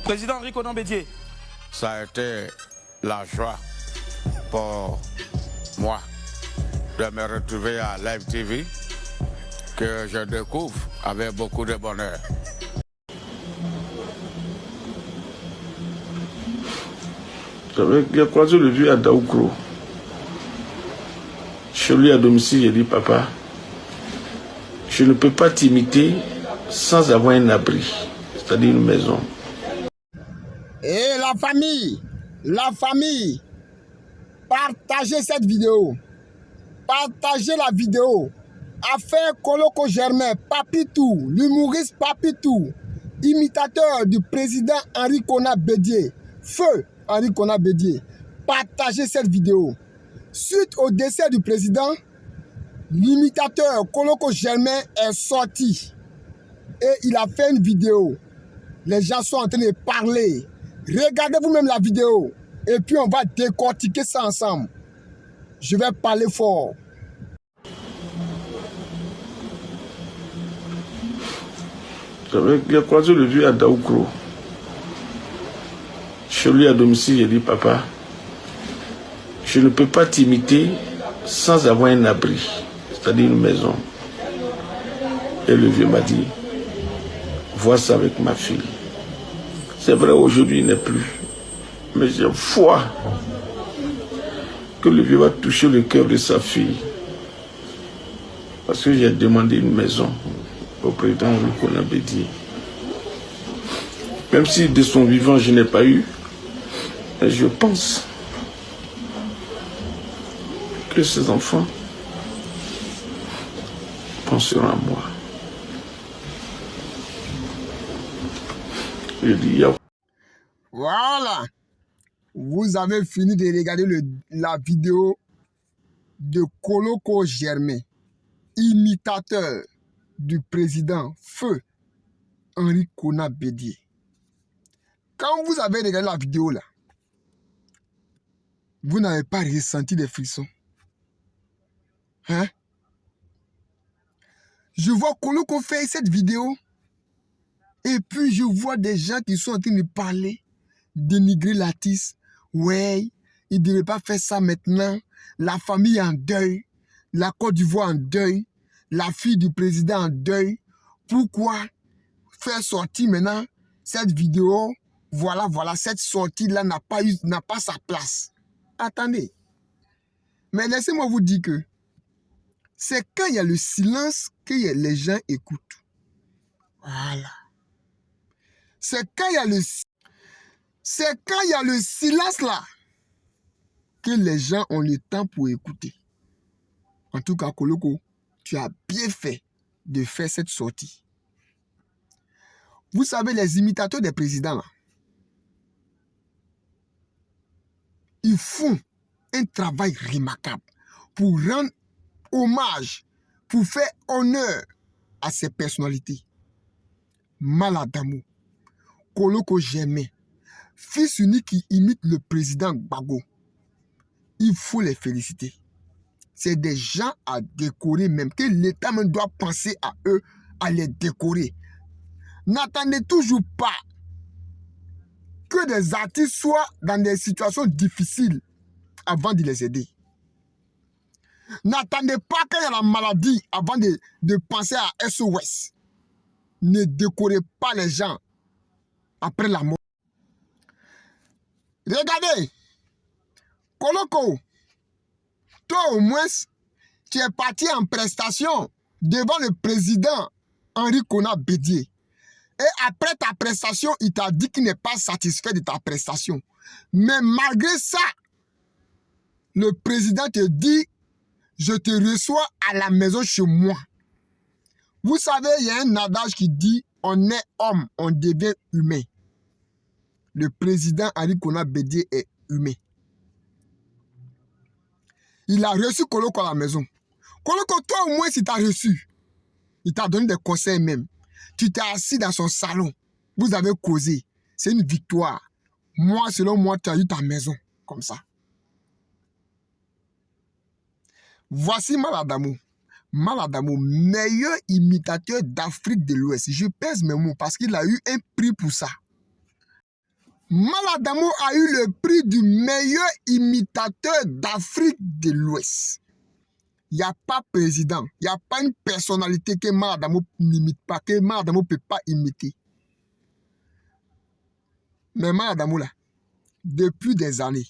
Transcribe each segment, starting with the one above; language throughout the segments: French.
Président Henri Konan Bédié. Ça a été la joie pour moi de me retrouver à Live TV que je découvre avec beaucoup de bonheur. J'ai croisé le vieux à Daoukro. Chez lui à domicile, j'ai dit, papa, je ne peux pas t'imiter sans avoir un abri, c'est-à-dire une maison. Et la famille, partagez cette vidéo. Partagez la vidéo. Affaire Koloko Germain, Papitou, l'humoriste Papitou, imitateur du président Henri Konan Bédié, feu Henri Konan Bédié. Partagez cette vidéo. Suite au décès du président, l'imitateur Koloko Germain est sorti et il a fait une vidéo. Les gens sont en train de parler. Regardez vous-même la vidéo et puis on va décortiquer ça ensemble. Je vais parler fort. J'ai croisé le vieux à Daoukro. Chez lui à domicile, j'ai dit, papa, je ne peux pas t'imiter sans avoir un abri, c'est-à-dire une maison. Et le vieux m'a dit, vois ça avec ma fille. C'est vrai, aujourd'hui il n'est plus. Mais j'ai foi que le vieux va toucher le cœur de sa fille. Parce que j'ai demandé une maison au président Henri Konan Bédié. Même si de son vivant je n'ai pas eu, je pense que ses enfants penseront à moi. Je dis, Voilà. Vous avez fini de regarder la vidéo de Koloko Germain, imitateur du président feu Henri Konan Bédié. Quand vous avez regardé la vidéo là, vous n'avez pas ressenti des frissons. Hein? Je vois Koloko faire cette vidéo et puis je vois des gens qui sont en train de parler, dénigrer l'artiste. Ouais, il ne devait pas faire ça maintenant. La famille en deuil, la Côte d'Ivoire en deuil, la fille du président en deuil. Pourquoi faire sortir maintenant cette vidéo? Voilà, cette sortie-là n'a pas sa place. Attendez. Mais laissez-moi vous dire que c'est quand il y a le silence que les gens écoutent. Voilà. C'est quand il y a le silence là que les gens ont le temps pour écouter. En tout cas, Koloko, tu as bien fait de faire cette sortie. Vous savez, les imitateurs des présidents là, ils font un travail remarquable pour rendre hommage, pour faire honneur à ces personnalités. Maladamou, Koloko Germain, fils unique qui imite le président Gbagbo. Il faut les féliciter. C'est des gens à décorer même, que l'État même doit penser à eux, à les décorer. N'attendez toujours pas que des artistes soient dans des situations difficiles avant de les aider. N'attendez pas qu'il y ait la maladie avant de penser à SOS. Ne décorez pas les gens après la mort. Regardez, Koloko, toi au moins, tu es parti en prestation devant le président Henri Konan Bédié. Et après ta prestation, il t'a dit qu'il n'est pas satisfait de ta prestation. Mais malgré ça, le président te dit, je te reçois à la maison chez moi. Vous savez, il y a un adage qui dit, on est homme, on devient humain. Le président Henri Konan Bédié est humain. Il a reçu Koloko à la maison. Koloko, toi au moins, si tu as reçu, il t'a donné des conseils même. Tu t'es assis dans son salon. Vous avez causé. C'est une victoire. Moi, selon moi, tu as eu ta maison. Comme ça. Voici Maladamou. Maladamou, meilleur imitateur d'Afrique de l'Ouest. Je pèse mes mots parce qu'il a eu un prix pour ça. Maladamo a eu le prix du meilleur imitateur d'Afrique de l'Ouest. Il n'y a pas président, il n'y a pas une personnalité que Maladamo n'imite pas, que Maladamo ne peut pas imiter. Mais Maladamo, là, depuis des années,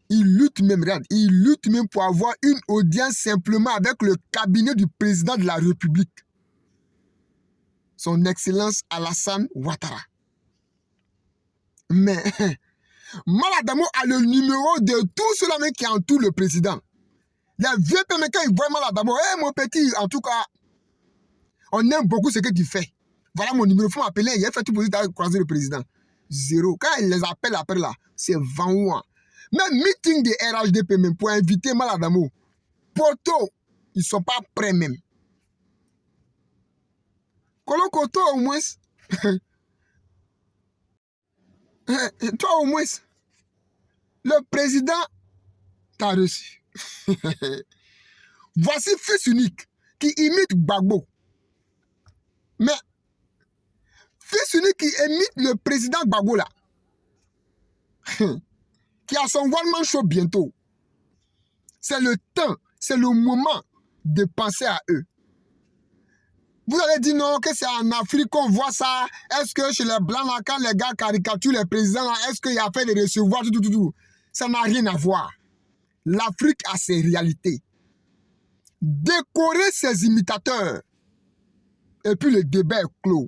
il lutte même, regarde, il lutte même pour avoir une audience simplement avec le cabinet du président de la République. Son Excellence Alassane Ouattara. Mais Maladamo a le numéro de tous ceux-là qui entourent le président. Les vieux pères, quand ils voient Maladamo, hey, mon petit, en tout cas, on aime beaucoup ce que tu fais. Voilà mon numéro, il faut m'appeler, il a fait tout pour croiser le président. Zéro. Quand il les appelle après là, c'est 20 mois. Même meeting de RHDP même pour inviter Maladamo. Poto, ils ne sont pas prêts même. Kolokoto au moins. Toi au moins. Le président t'a reçu. Voici fils unique qui imite Gbagbo. Mais fils unique qui imite le président Gbagbo là. Qui a son one-man show bientôt. C'est le temps, c'est le moment de penser à eux. Vous allez dire non, que c'est en Afrique qu'on voit ça. Est-ce que chez les Blancs, là, quand les gars caricaturent les présidents, est-ce qu'il y a fait de recevoir, tout. Ça n'a rien à voir. L'Afrique a ses réalités. Décorer ses imitateurs. Et puis le débat est clos.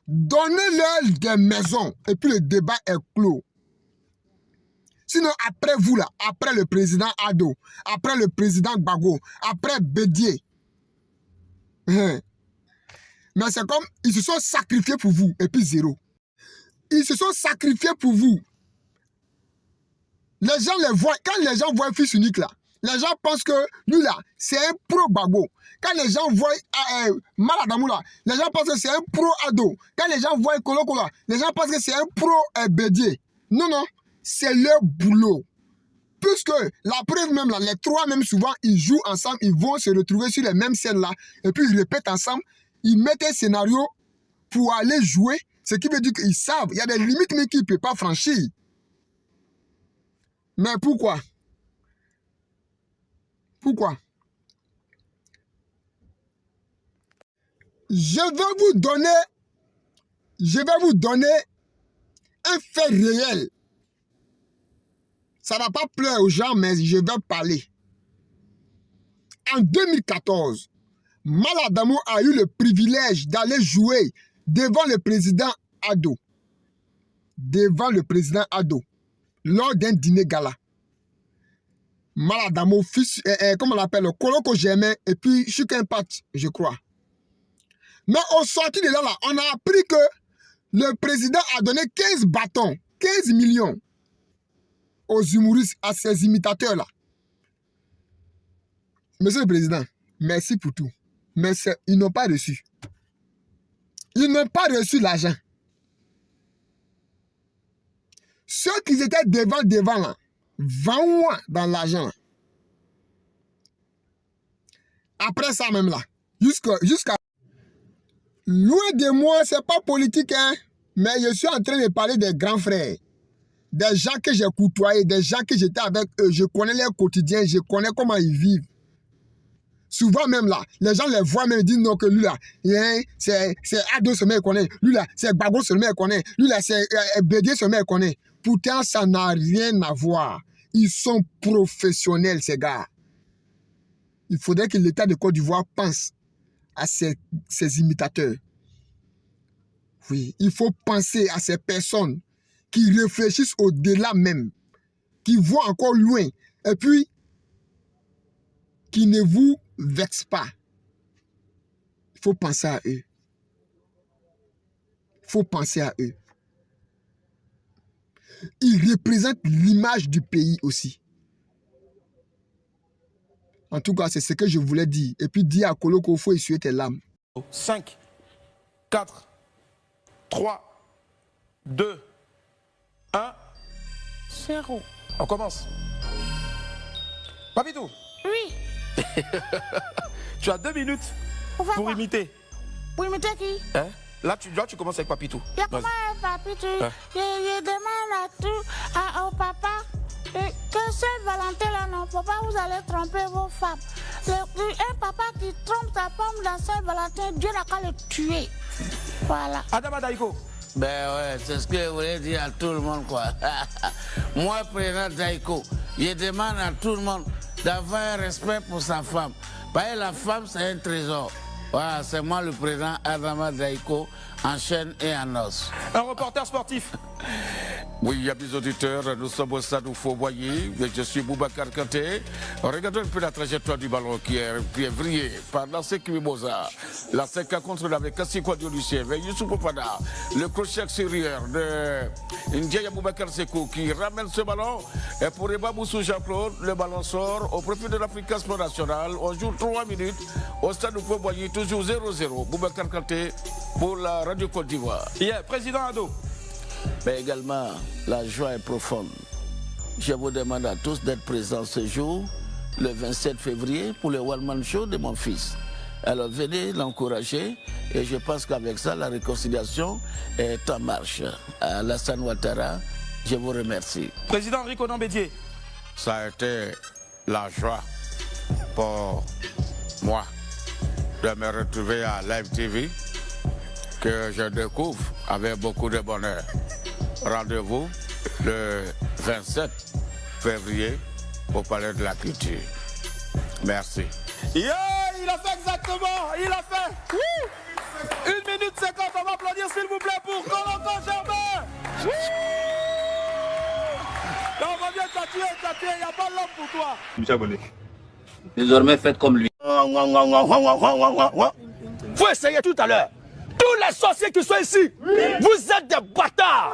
Donnez-leur des maisons. Et puis le débat est clos. Sinon, après vous, là, après le président Ado, après le président Gbagbo, après Bédié, mais c'est comme, ils se sont sacrifiés pour vous, et puis zéro. Ils se sont sacrifiés pour vous. Les gens les voient, quand les gens voient fils unique là, les gens pensent que lui là, c'est un pro Gbagbo. Quand les gens voient Maladamo là, les gens pensent que c'est un pro Ado. Quand les gens voient Koloko là, les gens pensent que c'est un pro Bédié. Non, non. C'est leur boulot. Puisque la preuve même là, les trois même souvent, ils jouent ensemble, ils vont se retrouver sur les mêmes scènes là, et puis ils répètent ensemble, ils mettent un scénario pour aller jouer, ce qui veut dire qu'ils savent, il y a des limites mais qu'ils ne peuvent pas franchir. Mais pourquoi? Pourquoi? Je vais vous donner un fait réel. Ça ne va pas plaire aux gens, mais je vais parler. En 2014, Maladamo a eu le privilège d'aller jouer devant le président Ado. Devant le président Ado. Lors d'un dîner gala. Maladamo, fils, comment on l'appelle, Koloko Germain, et puis Chukenpat, je crois. Mais au sorti de là, on a appris que le président a donné 15 bâtons, 15 millions. Aux humoristes, à ces imitateurs-là. Monsieur le Président, merci pour tout. Mais ils n'ont pas reçu. Ils n'ont pas reçu l'argent. Ceux qui étaient devant là, 20 mois dans l'argent. Après ça même là, jusqu'à... Loin de moi, c'est pas politique, hein, mais je suis en train de parler des grands frères. Des gens que j'ai côtoyés, des gens que j'étais avec eux, je connais leur quotidien, je connais comment ils vivent. Souvent même là, les gens les voient même disent non que lui là, c'est Ado seulement il connaît, lui là, c'est Gbagbo seulement il connaît, lui là, c'est Bédié seulement il connaît. Pourtant, ça n'a rien à voir. Ils sont professionnels, ces gars. Il faudrait que l'État de Côte d'Ivoire pense à ces imitateurs. Oui, il faut penser à ces personnes qui réfléchissent au-delà même, qui voient encore loin, et puis qui ne vous vexent pas. Il faut penser à eux. Il faut penser à eux. Ils représentent l'image du pays aussi. En tout cas, c'est ce que je voulais dire. Et puis dire à Koloko, il faut essuyer tes larmes. 5, 4, 3, 2, 1, 0. On commence. Papitou. Oui. Tu as 2 minutes pour imiter. Pour imiter qui? Hein? Là, tu commences avec Papitou. Il y a comment papi, je demande à tout, au papa, que Saint-Valentin là, non, papa, vous allez tromper vos femmes. Un papa qui trompe sa femme dans Saint-Valentin, Dieu n'a qu'à le tuer. Voilà. Adama Daïko. Ben ouais, c'est ce que je voulais dire à tout le monde, quoi. Moi, président Daïko, je demande à tout le monde d'avoir un respect pour sa femme. Parce que la femme, c'est un trésor. Voilà, c'est moi le président Adama Daïko, en chaîne et en os. Un reporter sportif. Oui, amis auditeurs, nous sommes au stade Houphouët-Boigny. Je suis Boubacar Kanté. Regardons un peu la trajectoire du ballon qui est vrillé par Nassek Mimosa. La Seka contre avec Kassiko Diolucien, avec Youssouf Popada. Le crochet extérieur de Ndiaye Boubacar Sekou qui ramène ce ballon. Et pour Eba Boussou Jean-Claude, le ballon sort au profit de l'Afrique Sport National. On joue 3 minutes au stade Houphouët-Boigny, toujours 0-0. Boubacar Kanté pour la Radio Côte d'Ivoire. Yeah, président Ado. Mais également, la joie est profonde. Je vous demande à tous d'être présents ce jour, le 27 février, pour le One Man Show de mon fils. Alors venez l'encourager et je pense qu'avec ça, la réconciliation est en marche. Alassane Ouattara, je vous remercie. Président Rico Bédier. Ça a été la joie pour moi de me retrouver à Live TV, que je découvre avec beaucoup de bonheur. Rendez-vous le 27 février au Palais de la Culture. Merci. Yeah, il a fait exactement, il a fait. Wouh. 1 minute 50, on va applaudir s'il vous plaît pour Koloko Germain. Non, on va bien t'attirer, il n'y a pas l'homme pour toi. Je suis abonné. Désormais, faites comme lui. Faut essayer tout à l'heure. Tous les sorciers qui sont ici, vous êtes des bâtards.